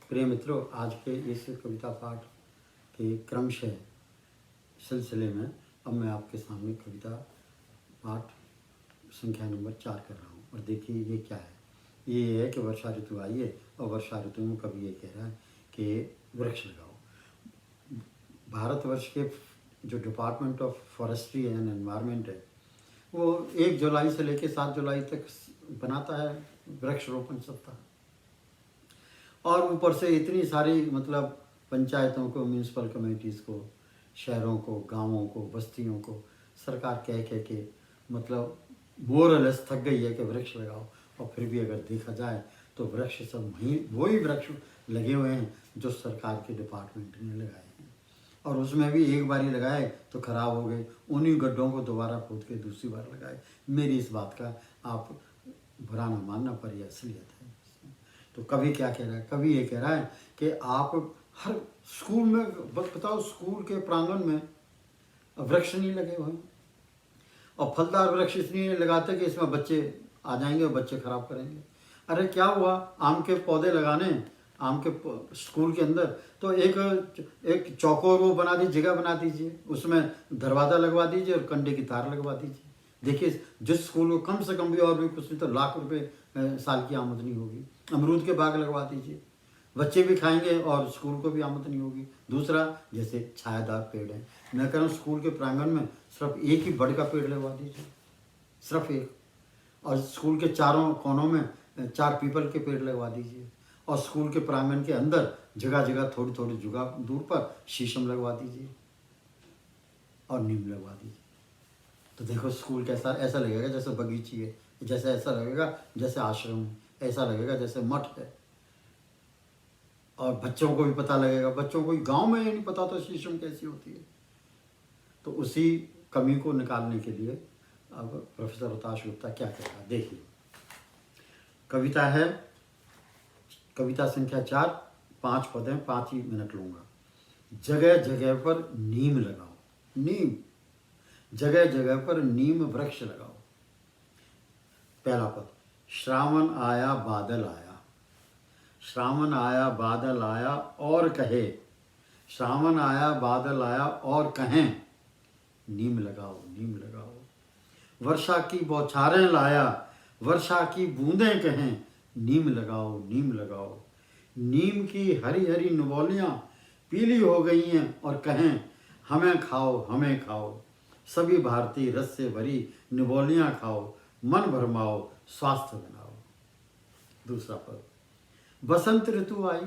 प्रिय मित्रों, आज के इस कविता पाठ के क्रमशः सिलसिले में अब मैं आपके सामने कविता पाठ संख्या नंबर 4 कर रहा हूँ। और देखिए ये क्या है। ये है कि वर्षा ऋतु आई है और वर्षा ऋतु में कवि ये कह रहा है कि वृक्ष लगाओ। भारतवर्ष के जो department of forestry and environment है, वो 1 जुलाई से लेकर 7 जुलाई तक बनाता है वृक्षारोपण सप्ताह। और ऊपर से इतनी सारी मतलब पंचायतों को, म्यूनसिपल कमेटीज़ को, शहरों को, गांवों को, बस्तियों को सरकार कह के मतलब मोरलेस थक गई है कि वृक्ष लगाओ। और फिर भी अगर देखा जाए तो वृक्ष सब वही वृक्ष लगे हुए हैं जो सरकार के डिपार्टमेंट ने लगाए हैं। और उसमें भी एक बार ही लगाए तो ख़राब हो गए, उन्हीं गड्ढों को दोबारा खोद के दूसरी बार लगाए। मेरी इस बात का आप बुरा ना मानना, पर यह असलियत है। तो कवि क्या कह रहा है? कवि ये कह रहा है कि आप हर स्कूल में बताओ, स्कूल के प्रांगण में वृक्ष नहीं लगे हुए हैं और फलदार वृक्ष इसलिए नहीं लगाते कि इसमें बच्चे आ जाएंगे और बच्चे खराब करेंगे। अरे क्या हुआ, आम के पौधे लगाने, आम के स्कूल के अंदर तो एक चौकोर वो बना दीजिए, जगह बना दीजिए, उसमें दरवाज़ा लगवा दीजिए और कंडे की तार लगवा दीजिए। देखिए जिस स्कूल को कम से कम भी और भी कुछ नहीं तो लाख रुपए साल की आमदनी होगी। अमरूद के बाग लगवा दीजिए, बच्चे भी खाएंगे और स्कूल को भी आमदनी होगी। दूसरा, जैसे छायादार पेड़ है, मैं कह रहा हूँ स्कूल के प्रांगण में सिर्फ एक ही बड़ का पेड़ लगवा दीजिए, सिर्फ एक। और स्कूल के चारों कोनों में 4 पीपल के पेड़ लगवा दीजिए। और स्कूल के प्रांगण के अंदर जगह जगह थोड़ी थोड़ी जगह दूर पर शीशम लगवा दीजिए और नीम लगवा दीजिए। तो देखो स्कूल कैसा, ऐसा लगेगा जैसे बगीची है, जैसे ऐसा लगेगा जैसे आश्रम है, ऐसा लगेगा जैसे मठ है। और बच्चों को भी पता लगेगा, बच्चों को गांव में ये नहीं पता तो शीशम कैसी होती है। तो उसी कमी को निकालने के लिए अब प्रोफेसर हुताश गुप्ता क्या कह रहा है, देखिए। कविता है, कविता संख्या 4, 5 पद हैं, 5 ही मिनट लूँगा। जगह जगह पर नीम लगाओ, नीम, जगह जगह पर नीम वृक्ष लगाओ। पहला पद, श्रावण आया बादल आया, श्रावण आया बादल आया और कहे, श्रावण आया बादल आया और कहें, नीम लगाओ, नीम लगाओ। वर्षा की बौछारें लाया, वर्षा की बूंदें कहें, नीम लगाओ, नीम लगाओ। नीम की हरी हरी नबोलियाँ पीली हो गई हैं और कहें, हमें खाओ, हमें खाओ। सभी भारतीय रस से भरी निबोलियाँ खाओ, मन भरमाओ, स्वास्थ्य बनाओ। दूसरा पद, बसंत ऋतु आई,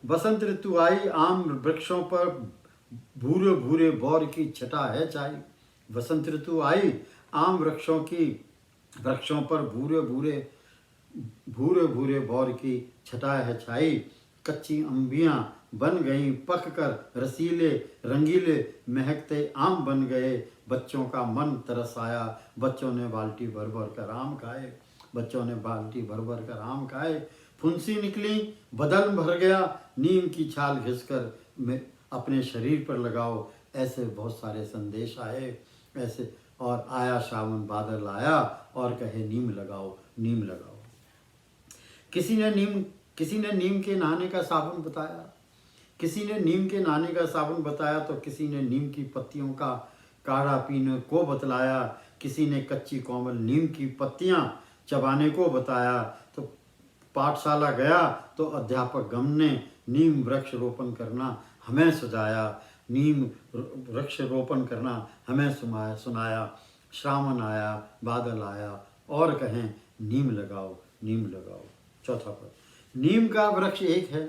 बसंत ऋतु आई, आम वृक्षों पर भूरे भूरे बौर की छटा है छाई। बसंत ऋतु आई, आम वृक्षों पर भूरे भूरे बौर की छटा है छाई। कच्ची अंबियां बन गईं पक कर, रसीले रंगीले महकते आम बन गए। बच्चों का मन तरस आया, बच्चों ने बाल्टी भर भर कर आम खाए, बच्चों ने बाल्टी भर भर कर आम खाए। फुंसी निकली, बदन भर गया, नीम की छाल घिसकर अपने शरीर पर लगाओ। ऐसे बहुत सारे संदेश आए, ऐसे। और आया श्रावण बादल आया और कहे, नीम लगाओ, नीम लगाओ। किसी ने नीम के नहाने का साबुन बताया, किसी ने नीम के नहाने का साबुन बताया तो किसी ने नीम की पत्तियों का काढ़ा पीने को बतलाया। किसी ने कच्ची कोमल नीम की पत्तियां चबाने को बताया। तो पाठशाला गया तो अध्यापक गम ने नीम वृक्ष रोपण करना हमें सुझाया, नीम वृक्ष रोपण करना हमें सुनाया। श्रावण आया बादल आया और कहें, नीम लगाओ, नीम लगाओ। चौथा पद, नीम का वृक्ष एक है,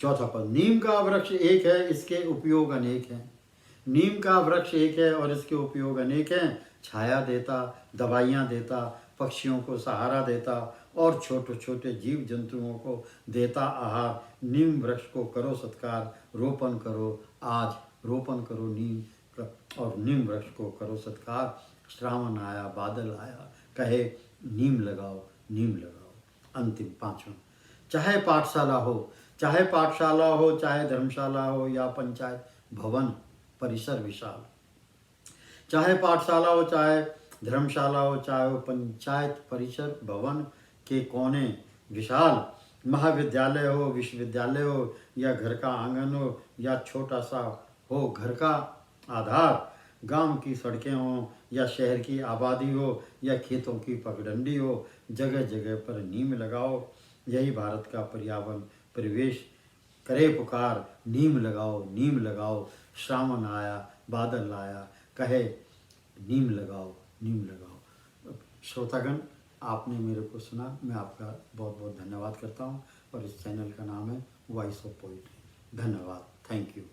चौथा पद, नीम का वृक्ष एक है, इसके उपयोग अनेक हैं। नीम का वृक्ष एक है और इसके उपयोग अनेक हैं। छाया देता, दवाइयाँ देता, पक्षियों को सहारा देता और छोटे छोटे जीव जंतुओं को देता आहार। नीम वृक्ष को करो सत्कार, रोपण करो आज, रोपण करो नीम और नीम वृक्ष को करो सत्कार। श्रावण आया बादल आया, कहे, नीम लगाओ, नीम लगाओ। अंतिम 5वां, चाहे पाठशाला हो, चाहे पाठशाला हो, चाहे धर्मशाला हो या पंचायत भवन परिसर विशाल, चाहे पाठशाला हो, चाहे धर्मशाला हो, चाहे वो पंचायत परिसर भवन के कोने विशाल, महाविद्यालय हो, विश्वविद्यालय हो, या घर का आंगन हो, या छोटा सा हो घर का आधार, गांव की सड़कें हों या शहर की आबादी हो या खेतों की पगडंडी हो, जगह जगह पर नीम लगाओ। यही भारत का पर्यावरण परिवेश करे पुकार, नीम लगाओ, नीम लगाओ। श्रावण आया, बादल आया, कहे नीम लगाओ, नीम लगाओ। श्रोतागण, आपने मेरे को सुना, मैं आपका बहुत बहुत धन्यवाद करता हूँ। और इस चैनल का नाम है वॉइस ऑफ पोइट्री। धन्यवाद, थैंक यू।